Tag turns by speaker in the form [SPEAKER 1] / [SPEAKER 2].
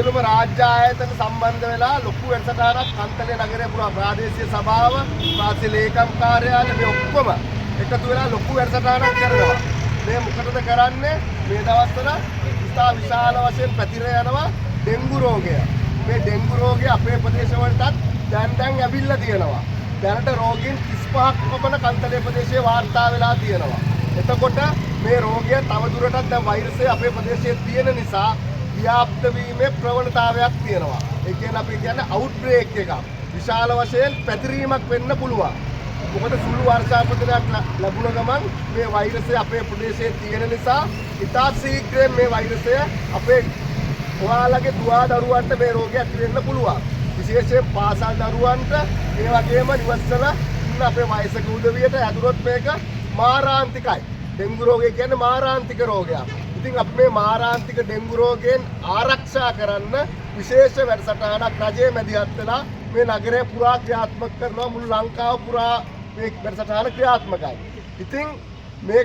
[SPEAKER 1] සියලුම රාජ්‍ය ආයතන සම්බන්ධ වෙලා ලොකු වැඩසටහනක් කන්තලේ නගරය පුරා ප්‍රාදේශීය සභාව, ප්‍රාදේශීය ලේකම් කාර්යාලය මේ ඔක්කොම එකතු වෙලා ලොකු වැඩසටහනක් කරනවා. මේ මොකටද කරන්නේ? මේ දවස්වල ඉතා විශාල වශයෙන් පැතිර යනවා ඩෙන්ගු රෝගය. මේ ඩෙන්ගු රෝගය අපේ ප්‍රදේශවලටත් දැන් ඇවිල්ලා තියෙනවා. දැනට රෝගීන් 35ක් පමණ කන්තලේ ප්‍රදේශයේ වාර්තා වෙලා තියෙනවා. එතකොට මේ රෝගය තවදුරටත් දැන් වෛරසය අපේ ප්‍රදේශයේ තියෙන නිසා ව්‍යාප්ත වීමේ ප්‍රවණතාවයක් තියෙනවා. ඒ කියන්නේ අපි කියන්නේ අවුට්බ්‍රේක් එකක්. විශාල වශයෙන් පැතිරීමක් වෙන්න පුළුවන්. මොකද සුළු වර්ෂාපතනයක් ලැබුණ ගමන් මේ වෛරසය අපේ ප්‍රදේශයේ තියෙන නිසා ඉතා ශීඝ්‍රයෙන් මේ වෛරසය අපේ ඔයාලගේ දුවා දරුවන්ට මේ රෝගය ඇති වෙන්න පුළුවන්. විශේෂයෙන් පාසල් දරුවන්ට ඒ වගේම නිවස්වල ඉන්න අපේ වයසක උදවියට ඇදුරොත් මේක මාරාන්තිකයි. ඩෙන්ගු රෝගය කියන්නේ මාරාන්තික රෝගයක්. ඉතින් අපි මේ මාරාන්තික ඩෙන්ගු රෝගයෙන් ආරක්ෂා කරන්න විශේෂ වැඩසටහනක් රජයේ මැදිහත් වෙලා මේ නගරය පුරා ක්‍රියාත්මක කරනවා. මුළු ලංකාව පුරා මේ වැඩසටහන ක්‍රියාත්මකයි. ඉතින් මේ